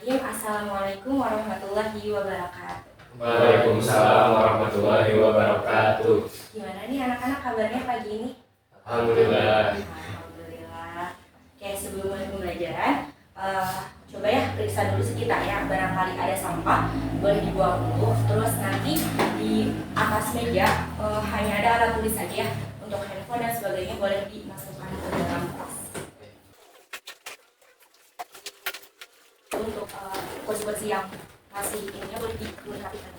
Bismillahirrahmanirrahim. Assalamualaikum warahmatullahi wabarakatuh. Waalaikumsalam warahmatullahi wabarakatuh. Gimana nih anak-anak kabarnya pagi ini? Alhamdulillah. Alhamdulillah. Oke, sebelum mulai pembelajaran, coba ya periksa dulu sekitar ya. Barangkali ada sampah, boleh dibuang dulu. Terus nanti di atas meja hanya ada alat tulis saja ya. Untuk handphone dan sebagainya boleh dimasukkan ke dalam tas. Untuk kursi-kursi yang masih ininya boleh diperhatikan.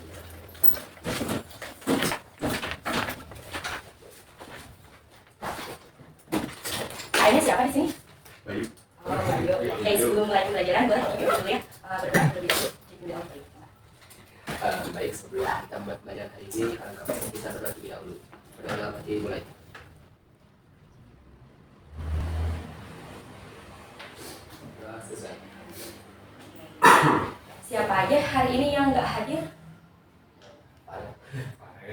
Kayaknya siapa di sini? Bayu. Oh, Bayu. Oke, sebelum mulai pembelajaran, boleh video dulu ya. Berdoa terlebih dahulu. Video dulu. Baik, sebelum kita mulai pelajaran hari ini, alangkah baiknya kita berdoa terlebih dahulu. Berdoa mati mulai. Doa selesai. Siapa aja hari ini yang nggak hadir?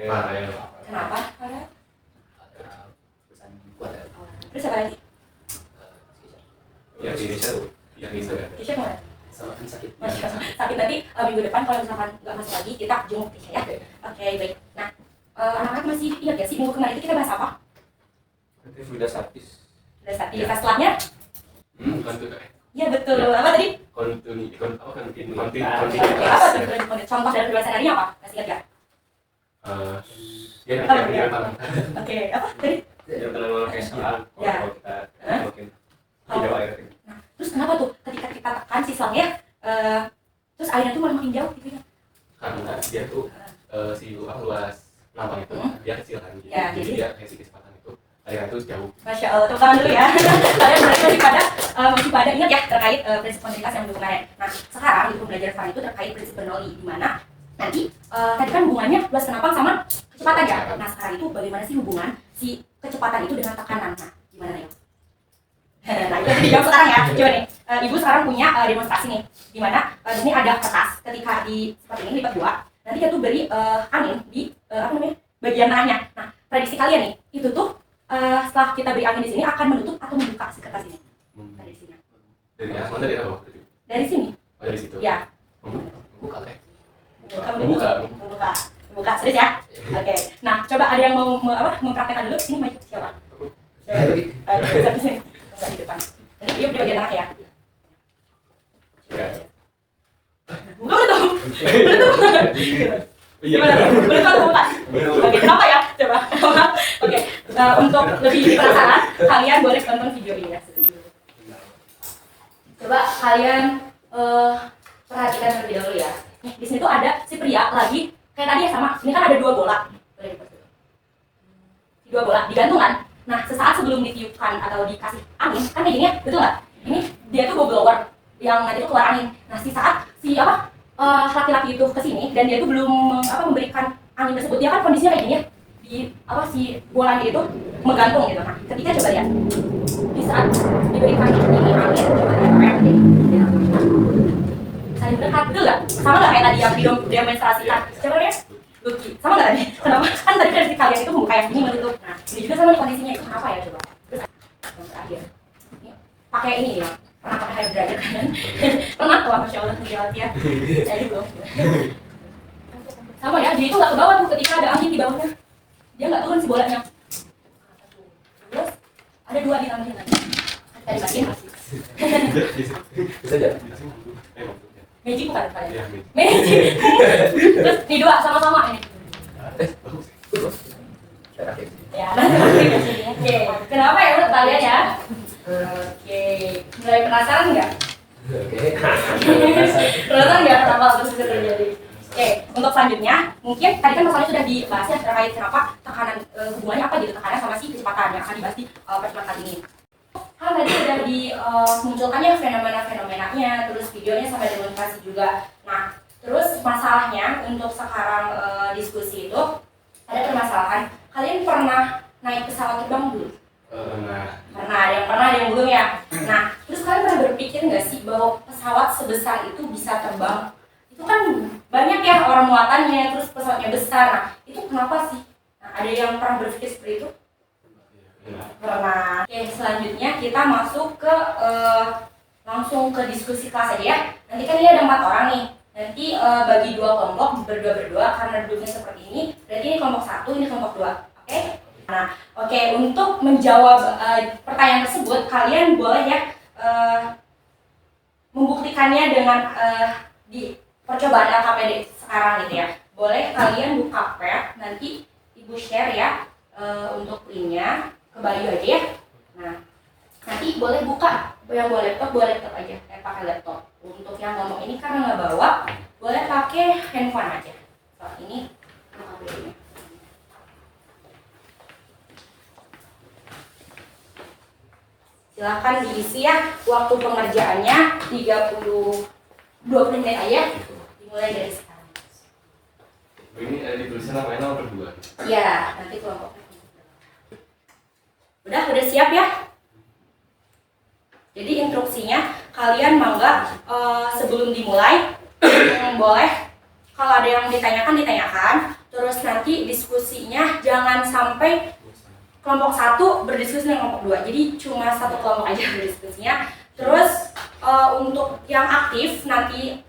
Farel. Kenapa? Farel? Ada pesan buat ya. Terus siapa lagi? Yang di Indonesia tuh, yang itu ya. Tisha kemana? Sama kan sakit. Tapi nanti minggu depan kalau misalkan nggak masuk lagi, kita jenguk Tisha ya. Oke, baik. Nah, anak-anak masih ingat ya sih minggu kemarin itu kita bahas apa? Nanti sudah statis. Udah aktivitas setelahnya? Kontinuitas. Iya betul. Apa tadi? Kontinuitas. Oke, apa tuh? Contoh dari kebiasaan hari ini apa? Masih ingat ya? Ya nanti yang tangan. Oke, apa tadi? Yang tangan malah kayak siang. Ya. Kalau kita mungkin tidak air. Nah, terus kenapa tuh ketika kita tekan si selangnya, terus airnya tuh malah makin jauh gitu ya? Karena dia tuh si luas lambang itu dia kecil kan. Ya, Jadi jadi- dia kayak si kecepatan itu airnya tuh jauh. Masya Allah, tepuk tangan dulu ya. Kalian berarti masih pada ingat ya terkait prinsip kontinuitas yang minggu kemarin. Nah, sekarang di pembelajaran sekarang itu terkait prinsip Bernoulli, di mana nanti tadi kan hubungannya luas kenapang sama kecepatan ya. Nah, sekarang itu bagaimana sih hubungan si kecepatan itu dengan tekanan? Nah, gimana nih? Nah, itu dijawab sekarang ya. Coba nih, Ibu sekarang punya demonstrasi nih, di mana di sini ada kertas. Ketika di seperti ini lipat dua, nanti dia tuh beri angin di bagian tengahnya. Nah, prediksi kalian nih, itu tuh setelah kita beri angin di sini akan menutup atau membuka si kertas ini? Prediksinya. Dari atas dari bawah. Dari sini. Oh, dari situ. Ya. Buka lah. Membuka. Serius ya? Oke. Nah, coba ada yang mau mempraktekkan dulu? Ini maju siapa? Di sini. Di depan. Nanti dia di bagian tengah ya. Ya. Buka dong. Iya. Gimana? Boleh kan buka? Oke, kenapa ya? Coba. Oke. Untuk lebih penasaran, kalian boleh tonton video ini ya. Coba kalian perhatikan terlebih dahulu ya. Nih, di sini tuh ada si pria lagi kayak tadi ya sama. Ini kan ada dua bola. Dua bola digantungan. Nah, sesaat sebelum ditiupkan atau dikasih angin, kan kayak gini ya, betul nggak? Ini dia tuh blower yang nanti tuh keluar angin. Nah, saat laki-laki itu kesini dan dia tuh belum memberikan angin tersebut, dia kan kondisinya kayak gini ya, di si bolanya itu menggantung gitu. Nah, ketika coba lihat di saat diberikan ini angin, coba lihat saling berdekat, betul nggak? Sama nggak kayak tadi yang didemonstrasikan? Coba lihat. Luki, sama nggak tadi? Kenapa? Kan tadi prediksi kalian itu membuka yang ini menutup. Nah, ini juga sama nih kondisinya itu kenapa ya coba? Terus yang terakhir, ini, pakai ini ya, pernah pakai hair dryer kan? Pernah tuh, masya Allah terjawab ya. Saya juga. Sama ya, dia itu nggak ke bawah tuh ketika ada angin di bawahnya. Dia nggak turun si bolanya. Terus ada dua di tangan lagi. Tadi bagian masih. Bisa aja. Magic bukan kalian? Iya, Magic. Terus di dua sama-sama ini. Bagus. Oke. Ya, nanti pakai di sini. Oke, kenapa ya menurut kalian ya? Oke, mulai penasaran nggak? Oke. Penasaran nggak kenapa hal tersebut terjadi? Oke, untuk selanjutnya, mungkin tadi kan masalahnya sudah dibahas ya terkait kenapa tekanan hubungannya apa gitu tekanan sama si kecepatan yang akan dibahas di pertemuan kali ini. Kan tadi sudah dimunculkannya fenomena-fenomenanya, terus videonya sama demonstrasi juga. Nah, terus masalahnya untuk sekarang diskusi itu ada permasalahan. Kalian pernah naik pesawat terbang dulu? Pernah, ada yang belum ya. Nah, terus kalian pernah berpikir nggak sih bahwa pesawat sebesar itu bisa terbang? Itu kan banyak ya orang muatannya, terus pesawatnya besar. Nah, itu kenapa sih? Nah, ada yang pernah berpikir seperti itu? Pernah. Oke, selanjutnya kita masuk ke langsung ke diskusi kelas aja ya. Nanti kan ini ada 4 orang nih. Nanti bagi 2 kelompok, berdua-berdua, karena duduknya seperti ini. Berarti ini kelompok 1, ini kelompok 2. Oke? Nah, oke, untuk menjawab pertanyaan tersebut, kalian boleh ya membuktikannya dengan di percobaan LKPD sekarang gitu ya. Boleh kalian buka pad, nanti ibu share ya untuk linknya ke Bayu aja ya. Nah, nanti boleh buka, yang boleh laptop aja, pakai laptop. Untuk yang ngomong ini karena nggak bawa, boleh pakai handphone aja. So, ini LKPD-nya. Silahkan diisi ya, waktu pengerjaannya 20 menit aja, dimulai dari sekarang. Ini ditulisnya namanya nomor 2. Ya, nanti kelompoknya. Udah siap ya? Jadi instruksinya, kalian mangga sebelum dimulai, boleh kalau ada yang ditanyakan, terus nanti diskusinya jangan sampai kelompok 1 berdiskusi dengan kelompok 2, jadi cuma satu kelompok aja berdiskusinya. Terus untuk yang aktif nanti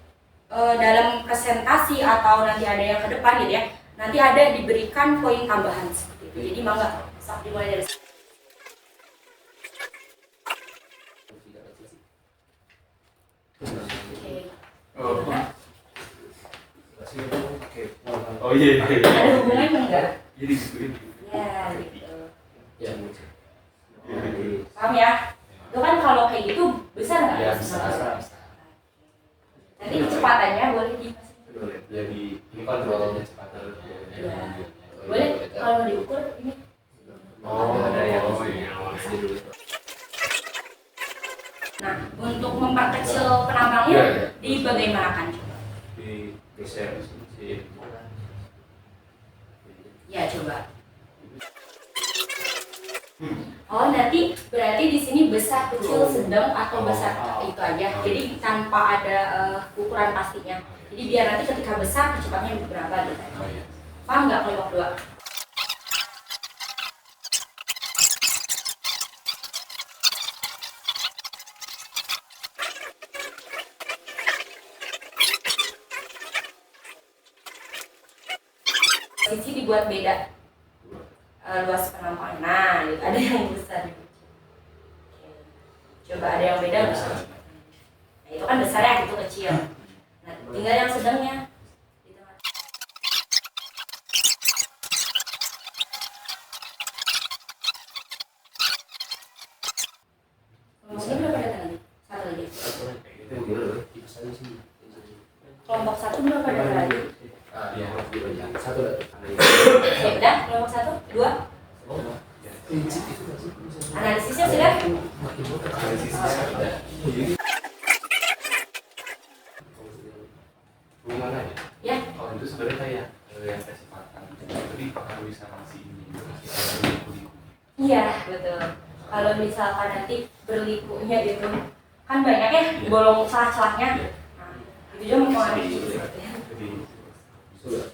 dalam presentasi atau nanti ada yang ke depan gitu ya, nanti ada diberikan poin tambahan seperti itu. Jadi mangga sok dimulai dari sini. Oh iya. Ada hubungannya enggak? Jadi gituin. Ya gitu. Ya, Paham ya? Itu kan kalau kayak gitu besar nggak? Ya, besar. Nanti kecepatannya boleh dimasukin. Jadi ini kontrolnya cepat. Ya. Boleh kalau mau diukur ini. Oh, ada yang Nah, untuk memperkecil penampangnya dibagaimanakan coba? di geser sini. Ya coba. Oh nanti berarti di sini besar, kecil, sedang atau besar itu aja. Jadi tanpa ada ukuran pastinya. Jadi biar nanti ketika besar kecepatannya berapa gitu. Paham nggak kelompok 2? Sisi dibuat beda luas penampangnya. Nah, gitu. Ada yang besar. Coba ada yang beda nggak? Nah, itu kan besarnya, itu kecil. Nah, tinggal yang sedangnya. Mungkin berapa datang lagi? Satu lagi. Kelompok 1 berapa datang lagi? Satu lagi. Ya udah, kelompok 1, 2. Analisisnya sudah? Gimana ya? Ya. Kalau itu sebenarnya kayak yang kecepatan. Jadi apakah bisa masih ini? Iya, betul. Kalau misalkan nanti berlikunya gitu, kan banyak ya bolong celah-celahnya. Nah, itu juga mempengaruhi gitu. Sudah.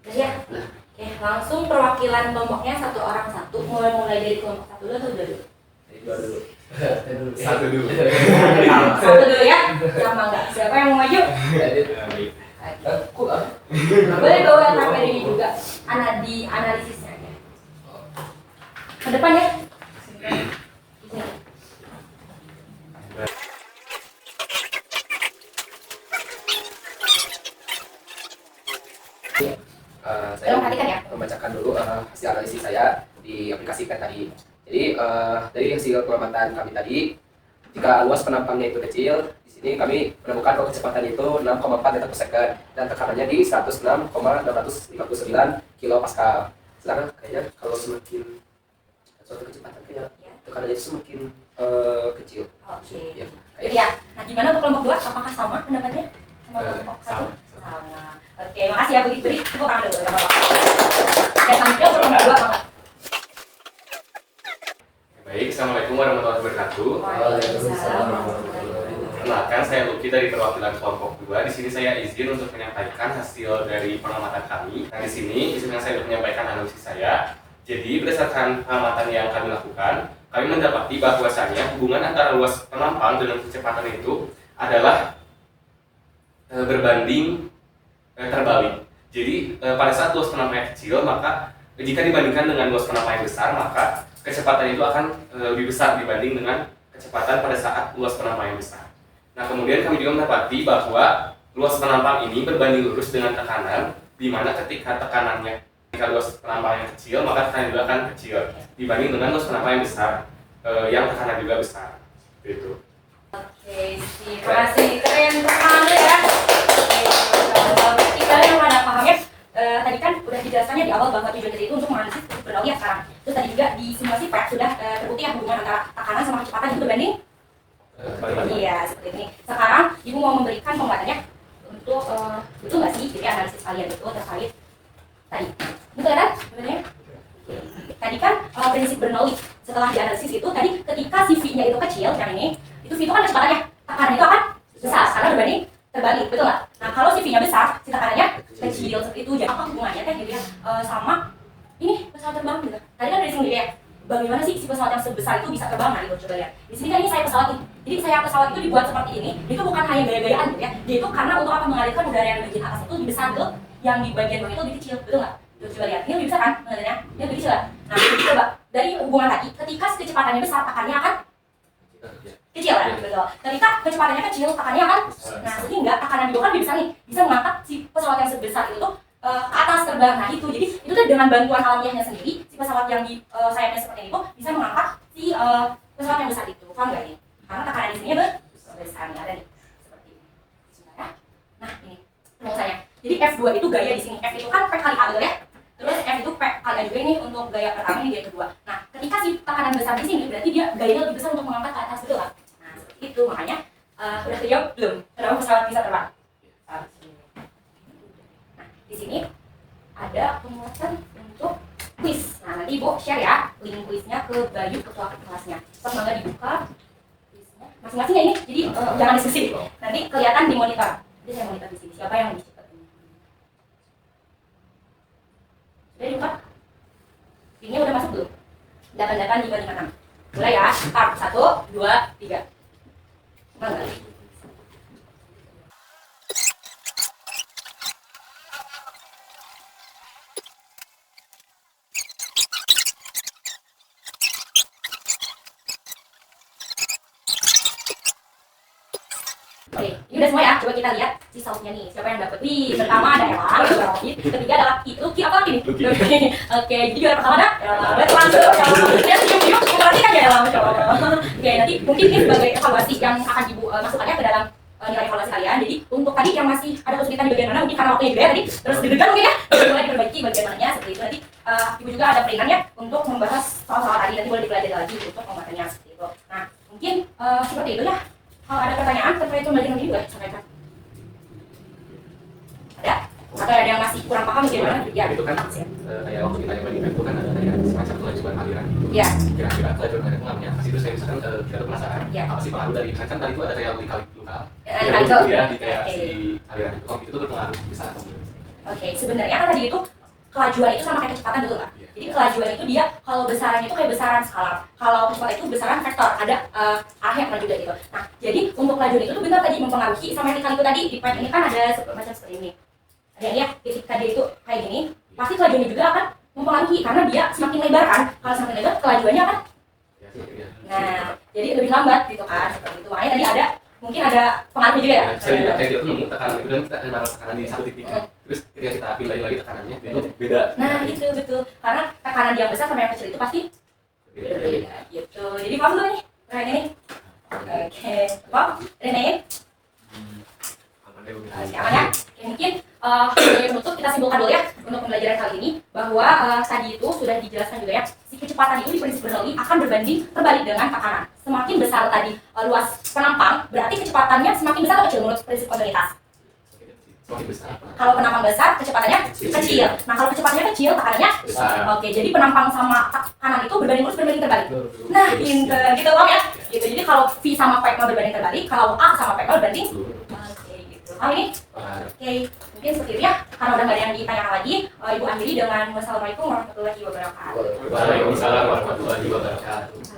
Udah ya? Oke, langsung perwakilan kelompoknya 1 orang 1. Mulai dari kelompok 1 dulu atau 2 dulu? Satu dulu. 1 dulu ya? Sama enggak? Siapa yang mau maju? Boleh bawa LKPD ini juga, di analisisnya aja. Ke depan ya? Ini. Saya Perhatikan ya. membacakan dulu hasil analisis saya di aplikasi PET tadi. Jadi dari hasil pengamatan kami tadi, jika luas penampangnya itu kecil, di sini kami menemukan kalau kecepatan itu 6,4 meter per second dan tekanannya di 106,659 kilopascal. Sedangkan kayaknya kalau semakin suatu kecepatan kayaknya tekanannya itu semakin kecil. Oke. Ya, Ya. Nah, gimana untuk kelompok 2? Apakah sama pendapatnya? Sama kelompok 1? Sama. Sama. Oke, makasih ya Bu Fitri. Tepuk tangan dulu, enggak apa-apa. Dan selanjutnya untuk kelompok 2 apa? Baik, assalamualaikum warahmatullahi wabarakatuh. Waalaikumsalam. Perkenalkan, saya Luki dari perwakilan kelompok 2. Di sini saya izin untuk menyampaikan hasil dari pengamatan kami. Nah, di sini izinkan saya untuk menyampaikan analisis saya. Jadi berdasarkan pengamatan yang kami lakukan, kami mendapati bahwasanya hubungan antara luas penampang dengan kecepatan itu adalah berbanding terbalik. Jadi pada saat luas penampang yang kecil, maka jika dibandingkan dengan luas penampang yang besar, maka kecepatan itu akan lebih besar dibanding dengan kecepatan pada saat luas penampang yang besar. Nah, kemudian kami juga mendapati bahwa luas penampang ini berbanding lurus dengan tekanan, di mana ketika tekanannya jika luas penampang yang kecil, maka tekanan juga akan kecil dibanding dengan luas penampang yang besar, yang tekanan juga besar. Gitu. Oke, terima kasih. Keren banget ya. Oke, berarti kalian yang pada paham ya. Tadi kan udah dijelaskannya di awal bahwa tujuan dari itu untuk menganalisis prinsip berlalu ya sekarang. Terus tadi juga di simulasi PET sudah terbukti ya hubungan antara tekanan sama kecepatan itu berbanding. Iya, seperti ini. Sekarang Ibu mau memberikan penguatannya untuk betul nggak sih jadi analisis kalian itu terkait tadi. Betul kan? Sebenarnya. Tadi kan prinsip Bernoulli setelah dianalisis itu tadi ketika si V-nya itu kecil yang ini, itu V itu kan kecepatannya, tekanan itu akan besar karena berbanding terbalik, betul nggak? Nah kalau si V-nya besar, si tekanannya kecil seperti itu. Jadi apa hubungannya teh gitu ya sama ini pesawat terbang gitu. Tadi kan dari sini ya, bagaimana sih si pesawat yang sebesar itu bisa terbang? Nah, coba lihat. Di sini kan ini saya pesawat nih. Jadi saya pesawat itu dibuat seperti ini. Itu bukan hanya gaya-gayaan gitu ya. Dia itu karena untuk apa mengalirkan udara yang di bagian atas itu lebih besar tuh, yang di bagian bawah itu lebih kecil, betul nggak? Coba lihat. Ini lebih besar kan mengalirnya? Ini lebih kecil. Nah, coba dari hubungan tadi, ketika kecepatannya besar, tekanannya akan kecil kan? Betul. Ketika kecepatannya kecil, tekanannya akan nah sehingga tekanan itu kan lebih besar nih, bisa mengangkat si pesawat yang sebesar itu tuh ke atas terbang. Nah itu jadi itu tuh dengan bantuan alamiahnya sendiri si pesawat yang di sayapnya seperti ini tuh bisa mengangkat si pesawat yang besar itu. Paham nggak nih? Karena tekanan di sini besar nih, ada nih seperti ini. Sebentar. Nah ini rumusannya. Jadi F2 itu gaya di sini. F itu kan P kali A betul ya? Terus F itu P kali A juga ini untuk gaya pertama ini gaya kedua. Nah ketika si tekanan besar di sini berarti dia gayanya lebih besar untuk mengangkat ke atas, betul kan? Nah seperti itu makanya udah terjawab belum? Kenapa pesawat bisa terbang? Di sini ada penguatan untuk kuis. Nah, nanti Ibu share ya link kuisnya ke Bayu ketua kelasnya. Pas mangga dibuka kuisnya masing-masing ya ini. Jadi jangan diskusi. Nanti kelihatan di monitor. Jadi saya monitor di sini. Siapa yang lebih cepat ini? Sudah dibuka? Linknya udah masuk belum? 88556. Mulai ya. Start 1, 2, 3. Mangga. Oke, ini udah semua ya. Coba kita lihat si sausnya nih. Siapa yang dapat? Wih, pertama ada Ella, ketiga adalah Lucky, apa lagi nih? Lucky. Oke, jadi juara pertama ada Ella. Berarti langsung ya, yuk, perhatikan ya Ella, Masya Allah. Oke, nanti mungkin ini sebagai evaluasi yang akan Ibu masukkannya ke dalam nilai evaluasi kalian. Jadi untuk tadi yang masih ada kesulitan di bagian mana, mungkin karena waktunya gede tadi, terus deg-degan mungkin ya, mulai diperbaiki bagian mananya seperti itu. Nanti Ibu juga ada peringannya untuk membahas soal-soal tadi, nanti boleh dipelajari lagi untuk pembahasannya seperti itu. Nah, mungkin seperti itu ya. Kalau ada pertanyaan terkait pembelajaran ini juga sampaikan. Ada? Atau ada yang masih kurang paham bagaimana? Ya, itu kan kayak waktu kita nyoba di itu kan ada kayak semacam kelanjutan aliran. Iya. Kira-kira kelanjutan aliran itu namanya. Pas itu saya misalkan kita tuh penasaran. Iya. Apa sih pengaruh dari kan tadi itu ada kayak kali lokal. Kali Ya, di kayak si aliran itu. Kalau itu tuh berpengaruh besar. Oke, sebenarnya kan tadi itu kelajuan itu sama kayak kecepatan betul nggak? Jadi kelajuan itu dia kalau besarannya itu kayak besaran skalar. Kalau kecepatan itu besaran vektor, ada arahnya pernah juga gitu. Nah, jadi untuk kelajuan itu tuh benar tadi mempengaruhi sama yang itu tadi di PET ini kan ada macam seperti ini. Ada ya, ketika dia itu kayak gini, pasti kelajuannya juga akan mempengaruhi karena dia semakin lebar kan. Kalau semakin lebar kelajuannya akan nah, jadi lebih lambat gitu kan. Seperti itu. Makanya tadi ada mungkin ada pengaruh juga ya. Saya juga kayak gitu nemu tekanan itu dan kita naruh tekanan di satu titik. Terus ketika kita pindahin lagi tekanannya itu beda. Nah itu betul karena tekanan yang besar sama yang kecil itu pasti berbeda gitu. Jadi paham dulu nih kayak ini. Oke, paham? Rene? Aman ya? Oke, mungkin sebagai penutup kita simpulkan dulu ya untuk pembelajaran kali ini bahwa tadi itu sudah dijelaskan juga ya si kecepatan itu di prinsip Bernoulli akan berbanding terbalik dengan tekanan. Semakin besar tadi luas penampang berarti kecepatannya semakin besar atau kecil menurut prinsip kontinuitas? Kalau penampang besar, kecepatannya kecil. Nah, kalau kecepatannya kecil, tekanannya besar. Oke, jadi penampang sama tekanan itu berbanding lurus berbanding terbalik. Nah, pinter. Gitu paham ya? Gitu. Jadi kalau V sama P berbanding terbalik, kalau A sama P berbanding oke, gitu. Paham ini? Oke, mungkin seperti itu ya. Karena udah nggak ada yang ditanyakan lagi, Ibu akhiri dengan wassalamualaikum warahmatullahi wabarakatuh. Waalaikumsalam warahmatullahi wabarakatuh.